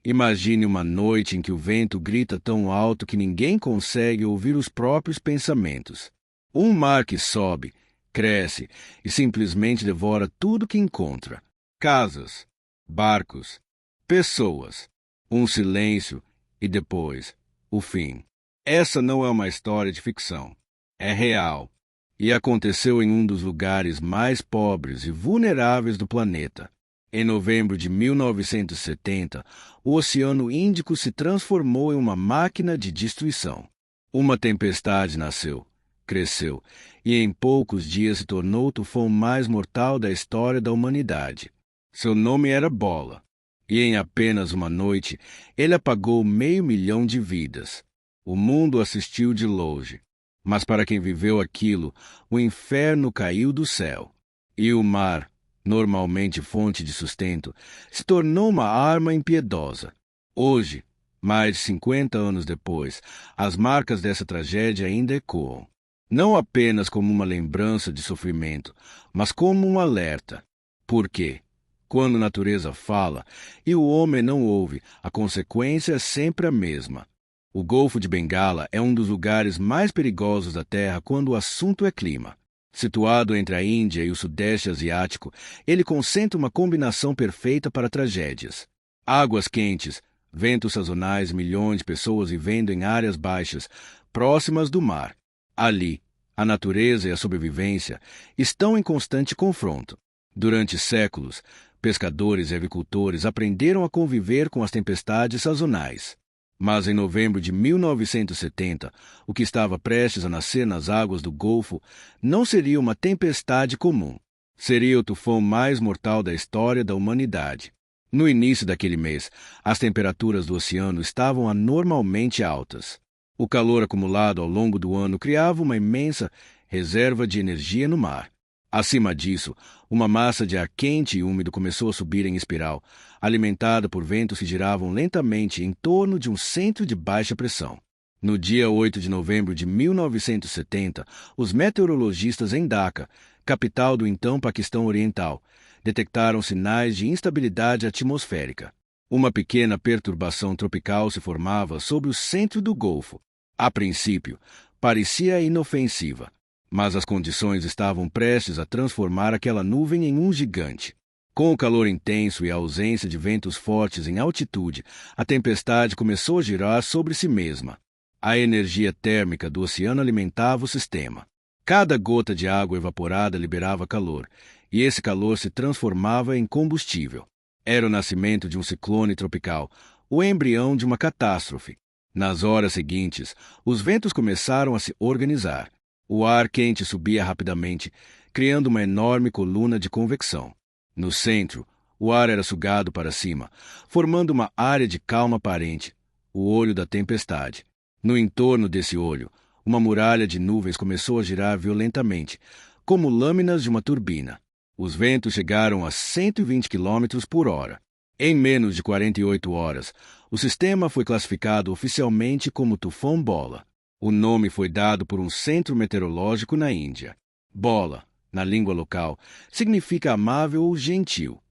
Imagine uma noite em que o vento grita tão alto que ninguém consegue ouvir os próprios pensamentos. Um mar que sobe, cresce e simplesmente devora tudo que encontra. Casas, barcos, pessoas, um silêncio e depois, o fim. Essa não é uma história de ficção. É real. E aconteceu em um dos lugares mais pobres e vulneráveis do planeta. Em novembro de 1970, o Oceano Índico se transformou em uma máquina de destruição. Uma tempestade nasceu, cresceu e em poucos dias se tornou o tufão mais mortal da história da humanidade. Seu nome era Bola, e em apenas uma noite ele apagou 500 mil de vidas. O mundo assistiu de longe, mas para quem viveu aquilo, o inferno caiu do céu. E o mar, normalmente fonte de sustento, se tornou uma arma impiedosa. Hoje, mais de 50 anos depois, as marcas dessa tragédia ainda ecoam. Não apenas como uma lembrança de sofrimento, mas como um alerta. Por quê? Quando a natureza fala e o homem não ouve, a consequência é sempre a mesma. O Golfo de Bengala é um dos lugares mais perigosos da Terra quando o assunto é clima. Situado entre a Índia e o Sudeste Asiático, ele concentra uma combinação perfeita para tragédias. Águas quentes, ventos sazonais, milhões de pessoas vivendo em áreas baixas, próximas do mar. Ali, a natureza e a sobrevivência estão em constante confronto. Durante séculos, pescadores e agricultores aprenderam a conviver com as tempestades sazonais. Mas em novembro de 1970, o que estava prestes a nascer nas águas do Golfo não seria uma tempestade comum. Seria o tufão mais mortal da história da humanidade. No início daquele mês, as temperaturas do oceano estavam anormalmente altas. O calor acumulado ao longo do ano criava uma imensa reserva de energia no mar. Acima disso, uma massa de ar quente e úmido começou a subir em espiral, alimentada por ventos que giravam lentamente em torno de um centro de baixa pressão. No dia 8 de novembro de 1970, os meteorologistas em Dhaka, capital do então Paquistão Oriental, detectaram sinais de instabilidade atmosférica. Uma pequena perturbação tropical se formava sobre o centro do Golfo. A princípio, parecia inofensiva, mas as condições estavam prestes a transformar aquela nuvem em um gigante. Com o calor intenso e a ausência de ventos fortes em altitude, a tempestade começou a girar sobre si mesma. A energia térmica do oceano alimentava o sistema. Cada gota de água evaporada liberava calor, e esse calor se transformava em combustível. Era o nascimento de um ciclone tropical, o embrião de uma catástrofe. Nas horas seguintes, os ventos começaram a se organizar. O ar quente subia rapidamente, criando uma enorme coluna de convecção. No centro, o ar era sugado para cima, formando uma área de calma aparente, o olho da tempestade. No entorno desse olho, uma muralha de nuvens começou a girar violentamente, como lâminas de uma turbina. Os ventos chegaram a 120 km por hora. Em menos de 48 horas, o sistema foi classificado oficialmente como Tufão Bola. O nome foi dado por um centro meteorológico na Índia. Bola, na língua local, significa amável ou gentil.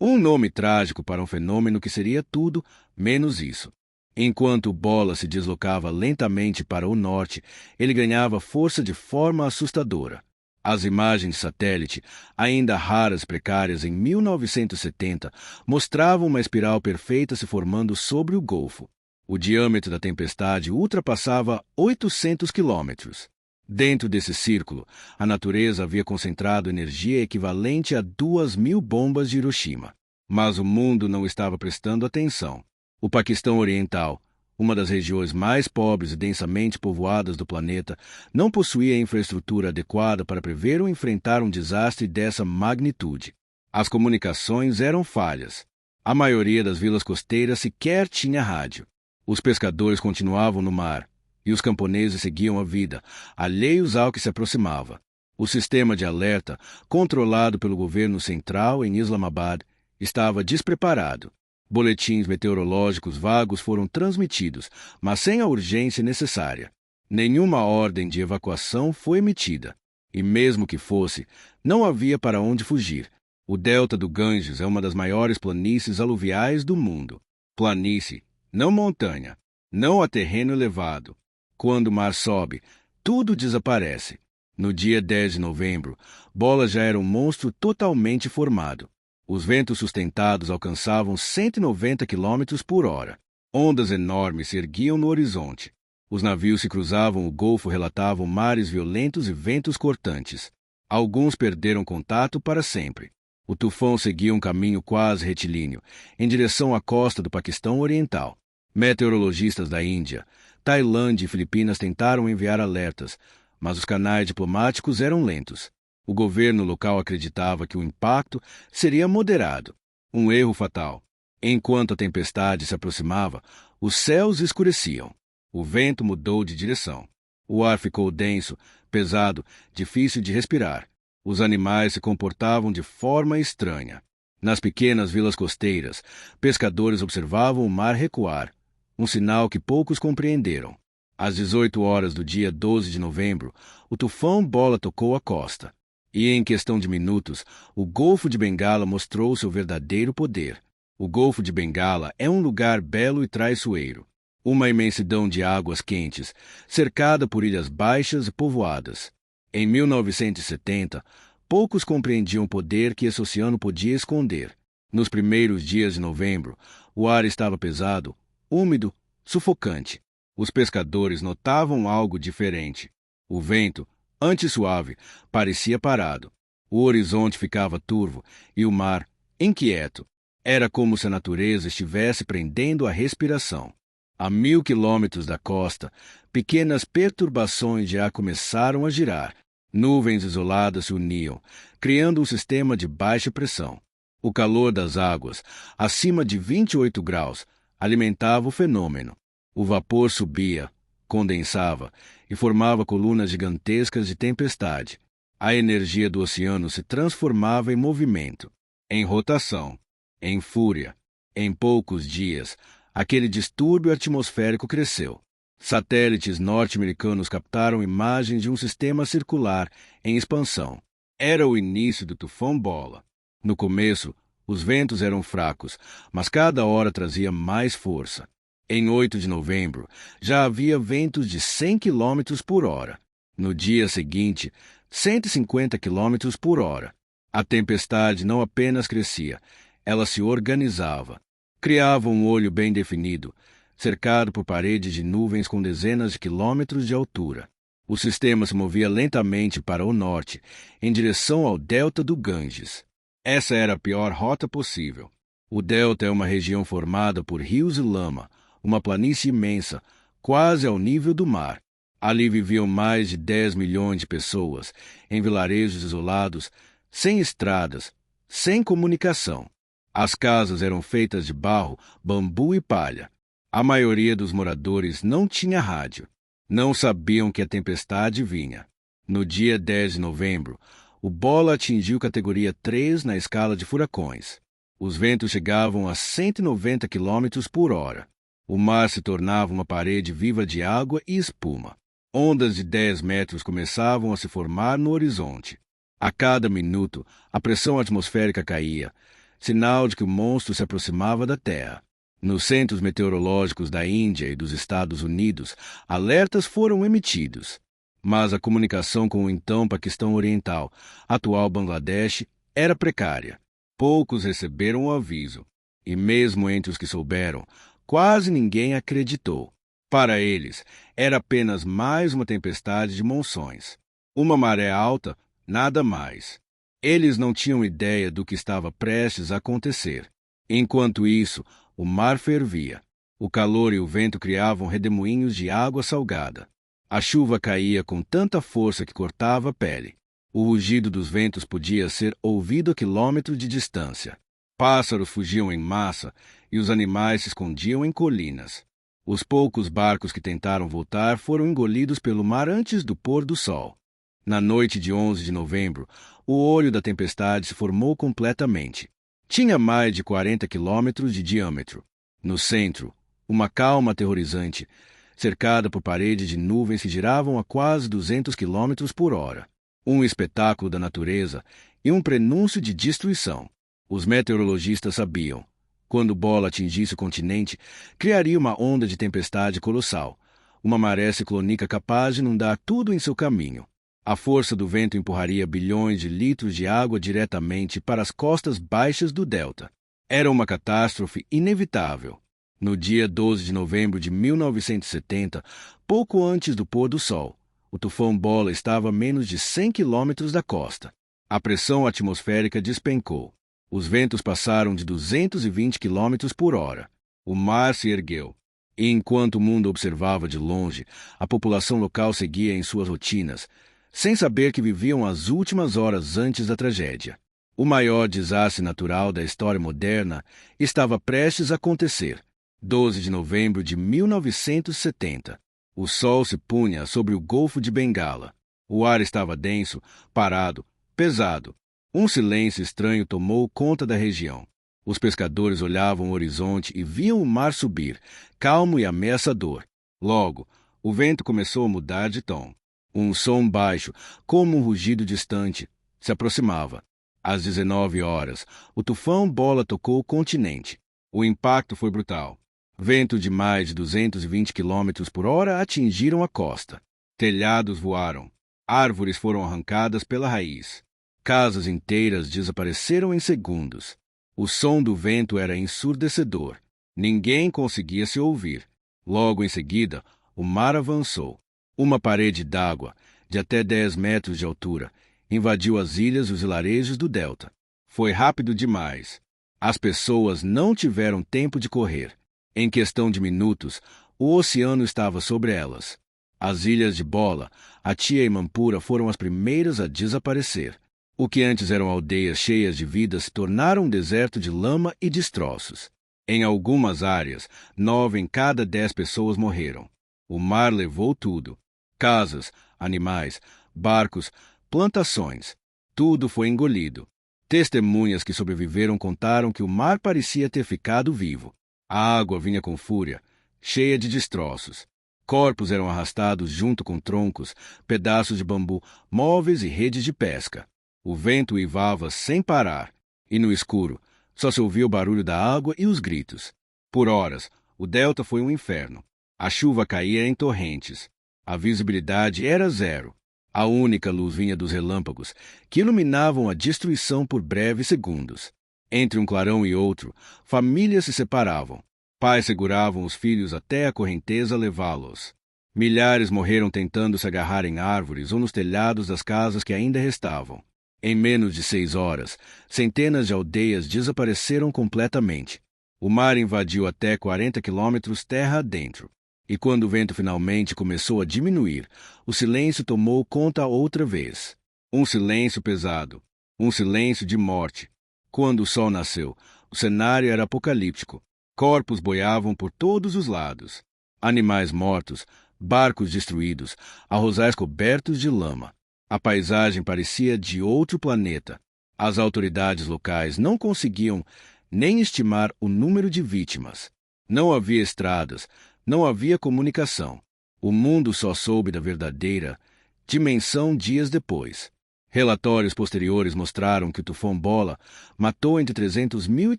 Um nome trágico para um fenômeno que seria tudo menos isso. Enquanto Bola se deslocava lentamente para o norte, ele ganhava força de forma assustadora. As imagens de satélite, ainda raras e precárias em 1970, mostravam uma espiral perfeita se formando sobre o Golfo. O diâmetro da tempestade ultrapassava 800 quilômetros. Dentro desse círculo, a natureza havia concentrado energia equivalente a 2.000 bombas de Hiroshima. Mas o mundo não estava prestando atenção. O Paquistão Oriental, uma das regiões mais pobres e densamente povoadas do planeta, não possuía infraestrutura adequada para prever ou enfrentar um desastre dessa magnitude. As comunicações eram falhas. A maioria das vilas costeiras sequer tinha rádio. Os pescadores continuavam no mar, e os camponeses seguiam a vida, alheios ao que se aproximava. O sistema de alerta, controlado pelo governo central em Islamabad, estava despreparado. Boletins meteorológicos vagos foram transmitidos, mas sem a urgência necessária. Nenhuma ordem de evacuação foi emitida. E mesmo que fosse, não havia para onde fugir. O delta do Ganges é uma das maiores planícies aluviais do mundo. Planície, não montanha, não a terreno elevado. Quando o mar sobe, tudo desaparece. No dia 10 de novembro, Bola já era um monstro totalmente formado. Os ventos sustentados alcançavam 190 quilômetros por hora. Ondas enormes se erguiam no horizonte. Os navios se cruzavam o Golfo relatavam mares violentos e ventos cortantes. Alguns perderam contato para sempre. O tufão seguia um caminho quase retilíneo, em direção à costa do Paquistão Oriental. Meteorologistas da Índia, Tailândia e Filipinas tentaram enviar alertas, mas os canais diplomáticos eram lentos. O governo local acreditava que o impacto seria moderado. Um erro fatal. Enquanto a tempestade se aproximava, os céus escureciam. O vento mudou de direção. O ar ficou denso, pesado, difícil de respirar. Os animais se comportavam de forma estranha. Nas pequenas vilas costeiras, pescadores observavam o mar recuar, um sinal que poucos compreenderam. Às 18 horas do dia 12 de novembro, o tufão Bola tocou a costa. E, em questão de minutos, o Golfo de Bengala mostrou seu verdadeiro poder. O Golfo de Bengala é um lugar belo e traiçoeiro. Uma imensidão de águas quentes, cercada por ilhas baixas e povoadas. Em 1970, poucos compreendiam o poder que esse oceano podia esconder. Nos primeiros dias de novembro, o ar estava pesado, úmido, sufocante. Os pescadores notavam algo diferente. O vento, antes suave, parecia parado. O horizonte ficava turvo e o mar, inquieto. Era como se a natureza estivesse prendendo a respiração. A 1000 quilômetros da costa, pequenas perturbações de ar começaram a girar. Nuvens isoladas se uniam, criando um sistema de baixa pressão. O calor das águas, acima de 28 graus, alimentava o fenômeno. O vapor subia, condensava e formava colunas gigantescas de tempestade. A energia do oceano se transformava em movimento, em rotação, em fúria. Em poucos dias, aquele distúrbio atmosférico cresceu. Satélites norte-americanos captaram imagens de um sistema circular em expansão. Era o início do tufão Bola. No começo, os ventos eram fracos, mas cada hora trazia mais força. Em 8 de novembro, já havia ventos de 100 km por hora. No dia seguinte, 150 km por hora. A tempestade não apenas crescia, ela se organizava. Criava um olho bem definido, cercado por paredes de nuvens com dezenas de quilômetros de altura. O sistema se movia lentamente para o norte, em direção ao delta do Ganges. Essa era a pior rota possível. O delta é uma região formada por rios e lama, uma planície imensa, quase ao nível do mar. Ali viviam mais de 10 milhões de pessoas, em vilarejos isolados, sem estradas, sem comunicação. As casas eram feitas de barro, bambu e palha. A maioria dos moradores não tinha rádio. Não sabiam que a tempestade vinha. No dia 10 de novembro, o Bola atingiu categoria 3 na escala de furacões. Os ventos chegavam a 190 km por hora. O mar se tornava uma parede viva de água e espuma. Ondas de 10 metros começavam a se formar no horizonte. A cada minuto, a pressão atmosférica caía, sinal de que o monstro se aproximava da Terra. Nos centros meteorológicos da Índia e dos Estados Unidos, alertas foram emitidos. Mas a comunicação com o então Paquistão Oriental, atual Bangladesh, era precária. Poucos receberam o aviso. E mesmo entre os que souberam, quase ninguém acreditou. Para eles, era apenas mais uma tempestade de monções. Uma maré alta, nada mais. Eles não tinham ideia do que estava prestes a acontecer. Enquanto isso, o mar fervia. O calor e o vento criavam redemoinhos de água salgada. A chuva caía com tanta força que cortava a pele. O rugido dos ventos podia ser ouvido a quilômetros de distância. Pássaros fugiam em massa e os animais se escondiam em colinas. Os poucos barcos que tentaram voltar foram engolidos pelo mar antes do pôr do sol. Na noite de 11 de novembro, o olho da tempestade se formou completamente. Tinha mais de 40 quilômetros de diâmetro. No centro, uma calma aterrorizante, cercada por paredes de nuvens que giravam a quase 200 quilômetros por hora. Um espetáculo da natureza e um prenúncio de destruição. Os meteorologistas sabiam. Quando Bola atingisse o continente, criaria uma onda de tempestade colossal, uma maré ciclônica capaz de inundar tudo em seu caminho. A força do vento empurraria bilhões de litros de água diretamente para as costas baixas do delta. Era uma catástrofe inevitável. No dia 12 de novembro de 1970, pouco antes do pôr do sol, o tufão Bola estava a menos de 100 quilômetros da costa. A pressão atmosférica despencou. Os ventos passaram de 220 quilômetros por hora. O mar se ergueu. E enquanto o mundo observava de longe, a população local seguia em suas rotinas, sem saber que viviam as últimas horas antes da tragédia. O maior desastre natural da história moderna estava prestes a acontecer. 12 de novembro de 1970. O sol se punha sobre o Golfo de Bengala. O ar estava denso, parado, pesado. Um silêncio estranho tomou conta da região. Os pescadores olhavam o horizonte e viam o mar subir, calmo e ameaçador. Logo, o vento começou a mudar de tom. Um som baixo, como um rugido distante, se aproximava. Às 19 horas, o tufão Bola tocou o continente. O impacto foi brutal. Ventos de mais de 220 quilômetros por hora atingiram a costa. Telhados voaram. Árvores foram arrancadas pela raiz. Casas inteiras desapareceram em segundos. O som do vento era ensurdecedor. Ninguém conseguia se ouvir. Logo em seguida, o mar avançou. Uma parede d'água, de até 10 metros de altura, invadiu as ilhas e os vilarejos do delta. Foi rápido demais. As pessoas não tiveram tempo de correr. Em questão de minutos, o oceano estava sobre elas. As ilhas de Bola, Atia e Mampura foram as primeiras a desaparecer. O que antes eram aldeias cheias de vida se tornaram um deserto de lama e destroços. Em algumas áreas, 9 em cada 10 pessoas morreram. O mar levou tudo. Casas, animais, barcos, plantações. Tudo foi engolido. Testemunhas que sobreviveram contaram que o mar parecia ter ficado vivo. A água vinha com fúria, cheia de destroços. Corpos eram arrastados junto com troncos, pedaços de bambu, móveis e redes de pesca. O vento uivava sem parar, e no escuro só se ouvia o barulho da água e os gritos. Por horas, o delta foi um inferno. A chuva caía em torrentes. A visibilidade era zero. A única luz vinha dos relâmpagos, que iluminavam a destruição por breves segundos. Entre um clarão e outro, famílias se separavam. Pais seguravam os filhos até a correnteza levá-los. Milhares morreram tentando se agarrar em árvores ou nos telhados das casas que ainda restavam. Em menos de 6 horas, centenas de aldeias desapareceram completamente. O mar invadiu até 40 quilômetros terra adentro. E quando o vento finalmente começou a diminuir, o silêncio tomou conta outra vez. Um silêncio pesado. Um silêncio de morte. Quando o sol nasceu, o cenário era apocalíptico. Corpos boiavam por todos os lados. Animais mortos, barcos destruídos, arrozais cobertos de lama. A paisagem parecia de outro planeta. As autoridades locais não conseguiam nem estimar o número de vítimas. Não havia estradas, não havia comunicação. O mundo só soube da verdadeira dimensão dias depois. Relatórios posteriores mostraram que o tufão Bola matou entre 300 mil e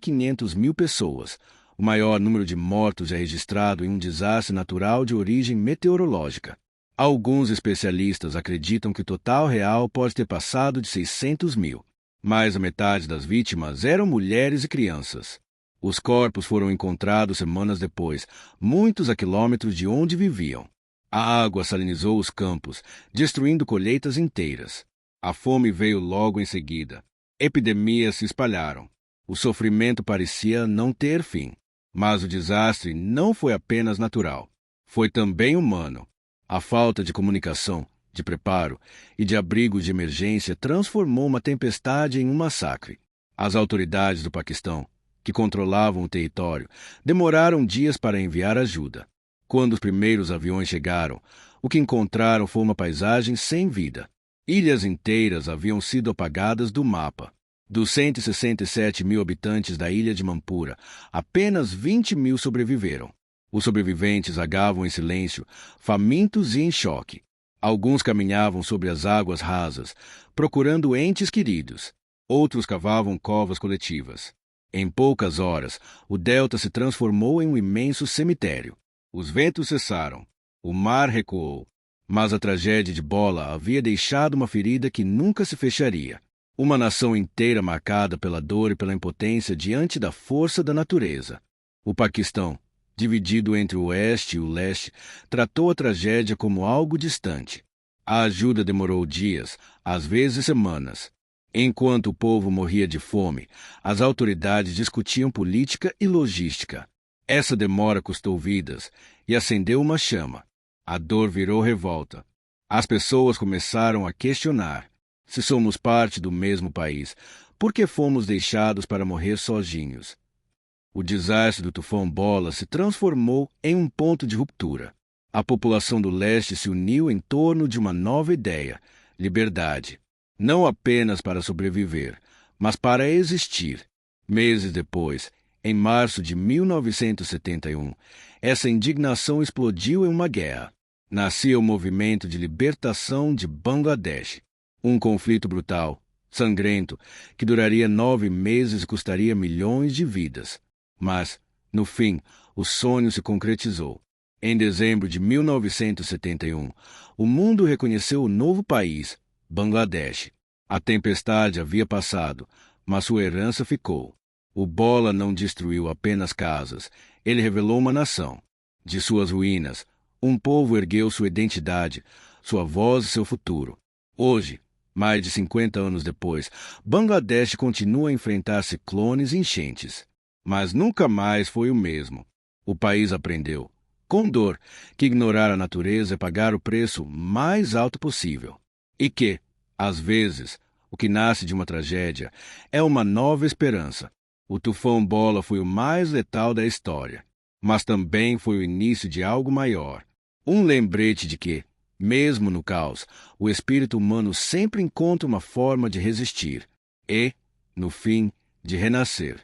500 mil pessoas, o maior número de mortos já registrado em um desastre natural de origem meteorológica. Alguns especialistas acreditam que o total real pode ter passado de 600 mil. Mais da metade das vítimas eram mulheres e crianças. Os corpos foram encontrados semanas depois, muitos a quilômetros de onde viviam. A água salinizou os campos, destruindo colheitas inteiras. A fome veio logo em seguida. Epidemias se espalharam. O sofrimento parecia não ter fim. Mas o desastre não foi apenas natural. Foi também humano. A falta de comunicação, de preparo e de abrigos de emergência transformou uma tempestade em um massacre. As autoridades do Paquistão, que controlavam o território, demoraram dias para enviar ajuda. Quando os primeiros aviões chegaram, o que encontraram foi uma paisagem sem vida. Ilhas inteiras haviam sido apagadas do mapa. Dos 167 mil habitantes da ilha de Mampura, apenas 20 mil sobreviveram. Os sobreviventes vagavam em silêncio, famintos e em choque. Alguns caminhavam sobre as águas rasas, procurando entes queridos. Outros cavavam covas coletivas. Em poucas horas, o delta se transformou em um imenso cemitério. Os ventos cessaram. O mar recuou. Mas a tragédia de Bola havia deixado uma ferida que nunca se fecharia. Uma nação inteira marcada pela dor e pela impotência diante da força da natureza. O Paquistão, dividido entre o oeste e o leste, tratou a tragédia como algo distante. A ajuda demorou dias, às vezes semanas. Enquanto o povo morria de fome, as autoridades discutiam política e logística. Essa demora custou vidas e acendeu uma chama. A dor virou revolta. As pessoas começaram a questionar: se somos parte do mesmo país, por que fomos deixados para morrer sozinhos? O desastre do tufão Bola se transformou em um ponto de ruptura. A população do leste se uniu em torno de uma nova ideia: liberdade. Não apenas para sobreviver, mas para existir. Meses depois, em março de 1971, essa indignação explodiu em uma guerra. Nascia o Movimento de Libertação de Bangladesh. Um conflito brutal, sangrento, que duraria 9 meses e custaria milhões de vidas. Mas, no fim, o sonho se concretizou. Em dezembro de 1971, o mundo reconheceu o novo país, Bangladesh. A tempestade havia passado, mas sua herança ficou. O Bola não destruiu apenas casas, ele revelou uma nação. De suas ruínas, um povo ergueu sua identidade, sua voz e seu futuro. Hoje, mais de 50 anos depois, Bangladesh continua a enfrentar ciclones e enchentes. Mas nunca mais foi o mesmo. O país aprendeu, com dor, que ignorar a natureza é pagar o preço mais alto possível. E que, às vezes, o que nasce de uma tragédia é uma nova esperança. O tufão Bola foi o mais letal da história, mas também foi o início de algo maior. Um lembrete de que, mesmo no caos, o espírito humano sempre encontra uma forma de resistir e, no fim, de renascer.